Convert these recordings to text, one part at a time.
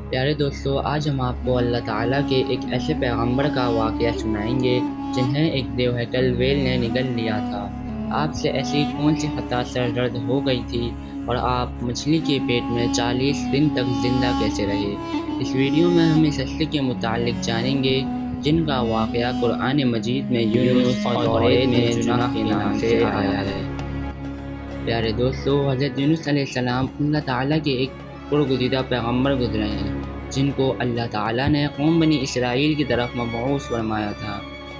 پیارے دوستو، آج ہم آپ کو اللہ تعالیٰ کے ایک ایسے پیغمبر کا واقعہ سنائیں گے جنہیں ایک دیوہیکل ویل نے نگل لیا تھا۔ آپ سے ایسی کون سی خطا سرزد ہو گئی تھی اور آپ مچھلی کے پیٹ میں 40 دن تک زندہ کیسے رہے؟ اس ویڈیو میں ہم اس حصے کے متعلق جانیں گے جن کا واقعہ قرآن مجید میں یونس اور توریت میں جناح کے نام سے آیا ہے۔ پیارے دوستو، حضرت یونس علیہ السلام اللہ تعالیٰ کے ایک پرگزیدہ پیغمبر گزرے ہیں جن کو اللہ تعالیٰ نے قوم بنی اسرائیل کی طرف مبعوث فرمایا تھا۔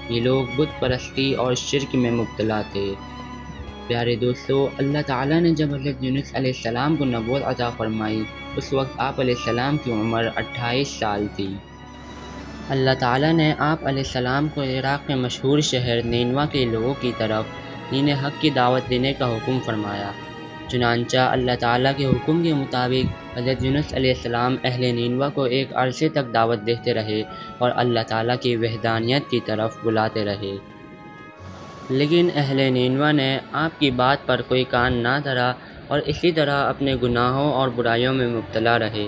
یہ لوگ بت پرستی اور شرک میں مبتلا تھے۔ پیارے دوستو، اللہ تعالیٰ نے جب حضرت یونس علیہ السلام کو نبوت عطا فرمائی، اس وقت آپ علیہ السلام کی عمر 28 سال تھی۔ اللہ تعالیٰ نے آپ علیہ السلام کو عراق کے مشہور شہر نینوا کے لوگوں کی طرف دین حق کی دعوت دینے کا حکم فرمایا۔ چنانچہ اللہ تعالیٰ کے حکم کے مطابق حضرت یونس علیہ السلام اہل نینوا کو ایک عرصے تک دعوت دیتے رہے اور اللہ تعالیٰ کی وحدانیت کی طرف بلاتے رہے۔ لیکن اہل نینوا نے آپ کی بات پر کوئی کان نہ دھرا اور اسی طرح اپنے گناہوں اور برائیوں میں مبتلا رہے۔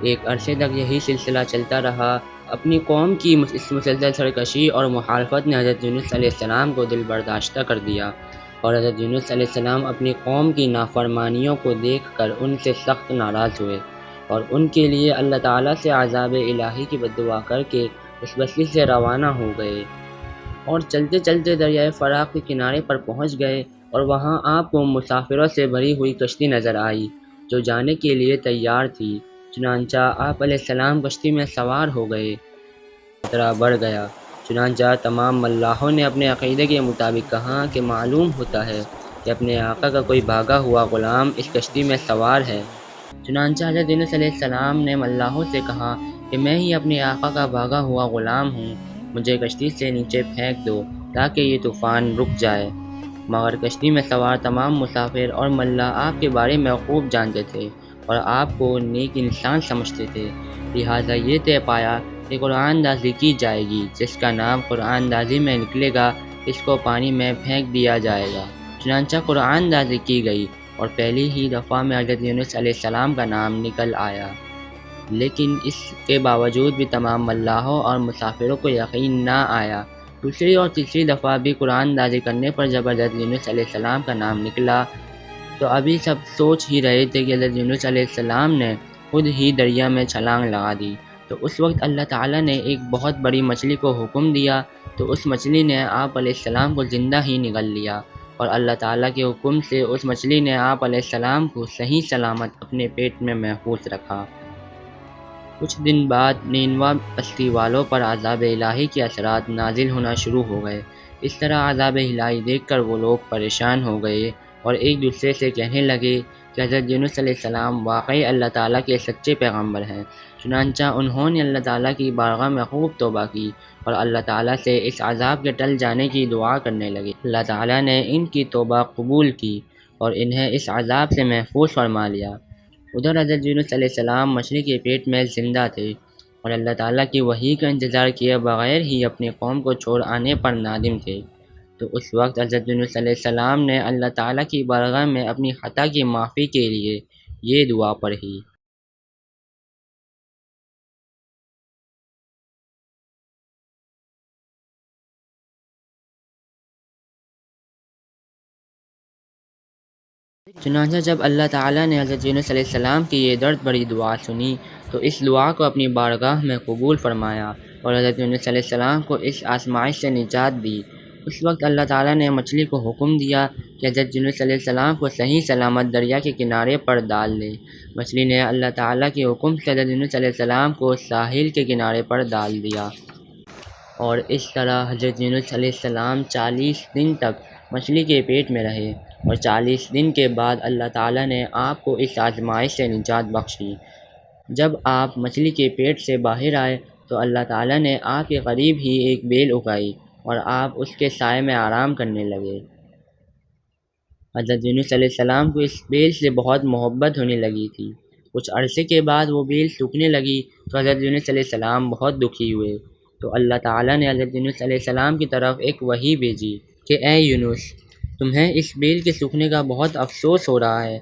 ایک عرصے تک یہی سلسلہ چلتا رہا۔ اپنی قوم کی اس مسلسل سرکشی اور مخالفت نے حضرت یونس علیہ السلام کو دل برداشتہ کر دیا، اور حضرت یونس علیہ السلام اپنی قوم کی نافرمانیوں کو دیکھ کر ان سے سخت ناراض ہوئے اور ان کے لیے اللہ تعالیٰ سے عذاب الہی کی بد دعا کر کے اس بستی سے روانہ ہو گئے، اور چلتے چلتے دریائے فراق کے کنارے پر پہنچ گئے، اور وہاں آپ کو مسافروں سے بھری ہوئی کشتی نظر آئی جو جانے کے لیے تیار تھی۔ چنانچہ آپ علیہ السلام کشتی میں سوار ہو گئے۔ خطرہ بڑھ گیا، چنانچہ تمام ملاحوں نے اپنے عقیدے کے مطابق کہا کہ معلوم ہوتا ہے کہ اپنے آقا کا کوئی بھاگا ہوا غلام اس کشتی میں سوار ہے۔ چنانچہ حضرت یونس علیہ السلام نے ملاحوں سے کہا کہ میں ہی اپنے آقا کا بھاگا ہوا غلام ہوں، مجھے کشتی سے نیچے پھینک دو تاکہ یہ طوفان رک جائے۔ مگر کشتی میں سوار تمام مسافر اور ملاح آپ کے بارے میں خوب جانتے تھے اور آپ کو نیک انسان سمجھتے تھے، لہٰذا یہ طے پایا کہ قرآن اندازی کی جائے گی۔ جس کا نام قرآن اندازی میں نکلے گا اس کو پانی میں پھینک دیا جائے گا۔ چنانچہ قرآن اندازی کی گئی اور پہلی ہی دفعہ میں حضرت یونس علیہ السلام کا نام نکل آیا، لیکن اس کے باوجود بھی تمام ملاحوں اور مسافروں کو یقین نہ آیا۔ دوسری اور تیسری دفعہ بھی قرآن اندازی کرنے پر جب حضرت یونس علیہ السلام کا نام نکلا تو ابھی سب سوچ ہی رہے تھے کہ حضرت یونس علیہ السلام نے خود ہی دریا میں چھلانگ لگا دی، تو اس وقت اللہ تعالیٰ نے ایک بہت بڑی مچھلی کو حکم دیا، تو اس مچھلی نے آپ علیہ السلام کو زندہ ہی نگل لیا، اور اللہ تعالیٰ کے حکم سے اس مچھلی نے آپ علیہ السلام کو صحیح سلامت اپنے پیٹ میں محفوظ رکھا۔ کچھ دن بعد نینوا بستی والوں پر عذاب الہی کے اثرات نازل ہونا شروع ہو گئے۔ اس طرح عذاب الہی دیکھ کر وہ لوگ پریشان ہو گئے اور ایک دوسرے سے کہنے لگے کہ حضرت یونس علیہ السلام واقعی اللہ تعالیٰ کے سچے پیغمبر ہیں۔ چنانچہ انہوں نے اللہ تعالیٰ کی بارگاہ میں خوب توبہ کی اور اللہ تعالیٰ سے اس عذاب کے ٹل جانے کی دعا کرنے لگے۔ اللہ تعالیٰ نے ان کی توبہ قبول کی اور انہیں اس عذاب سے محفوظ فرما لیا۔ ادھر حضرت یونس علیہ السلام مچھلی کے پیٹ میں زندہ تھے اور اللہ تعالیٰ کی وحی کا انتظار کیے بغیر ہی اپنی قوم کو چھوڑ آنے پر نادم تھے، تو اس وقت حضرت یونس علیہ السلام نے اللہ تعالیٰ کی بارگاہ میں اپنی خطا کی معافی کے لیے یہ دعا پڑھی۔ چنانچہ جب اللہ تعالیٰ نے حضرت یونس علیہ السلام کی یہ درد بھری دعا سنی تو اس دعا کو اپنی بارگاہ میں قبول فرمایا اور حضرت یونس علیہ السلام کو اس آزمائش سے نجات دی۔ اس وقت اللہ تعالیٰ نے مچھلی کو حکم دیا کہ حضرت یونس علیہ السلام کو صحیح سلامت دریا کے کنارے پر ڈال دے۔ مچھلی نے اللہ تعالیٰ کے حکم سے حضرت یونس علیہ السلام کو ساحل کے کنارے پر ڈال دیا، اور اس طرح حضرت یونس علیہ السلام 40 دن تک مچھلی کے پیٹ میں رہے، اور 40 دن کے بعد اللہ تعالیٰ نے آپ کو اس آزمائش سے نجات بخشی۔ جب آپ مچھلی کے پیٹ سے باہر آئے تو اللہ تعالیٰ نے آپ کے قریب ہی ایک بیل اگائی اور آپ اس کے سائے میں آرام کرنے لگے۔ حضرت یونس علیہ السلام کو اس بیل سے بہت محبت ہونے لگی تھی۔ کچھ عرصے کے بعد وہ بیل سوکھنے لگی تو حضرت یونس علیہ السلام بہت دکھی ہوئے، تو اللہ تعالیٰ نے حضرت یونس علیہ السلام کی طرف ایک وحی بھیجی کہ اے یونس، تمہیں اس بیل کے سوکھنے کا بہت افسوس ہو رہا ہے،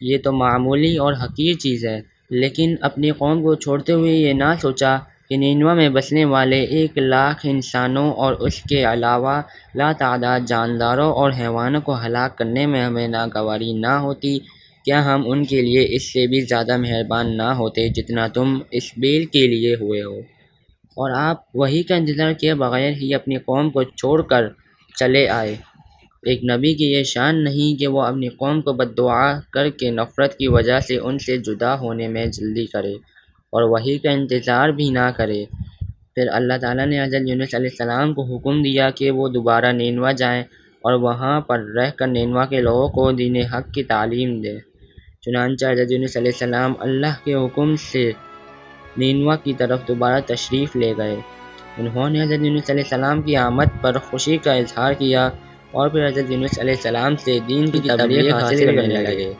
یہ تو معمولی اور حقیر چیز ہے، لیکن اپنی قوم کو چھوڑتے ہوئے یہ نہ سوچا کہ نینوا میں بسنے والے 1,00,000 انسانوں اور اس کے علاوہ لاتعداد جانداروں اور حیوانوں کو ہلاک کرنے میں ہمیں ناگواری نہ ہوتی؟ کیا ہم ان کے لیے اس سے بھی زیادہ مہربان نہ ہوتے جتنا تم اس بیل کے لیے ہوئے ہو؟ اور آپ وحی کا انتظار کیے بغیر ہی اپنی قوم کو چھوڑ کر چلے آئے۔ ایک نبی کی یہ شان نہیں کہ وہ اپنی قوم کو بددعا کر کے نفرت کی وجہ سے ان سے جدا ہونے میں جلدی کرے اور وحی کا انتظار بھی نہ کرے۔ پھر اللہ تعالیٰ نے حضرت یونس علیہ السلام کو حکم دیا کہ وہ دوبارہ نینوا جائیں اور وہاں پر رہ کر نینوا کے لوگوں کو دین حق کی تعلیم دیں۔ چنانچہ حضرت یونس علیہ السلام اللہ کے حکم سے نینوا کی طرف دوبارہ تشریف لے گئے۔ انہوں نے حضرت یونس علیہ السلام کی آمد پر خوشی کا اظہار کیا اور پھر حضرت یونس علیہ السلام سے دین کی تبلیغ حاصل کرنے لگے۔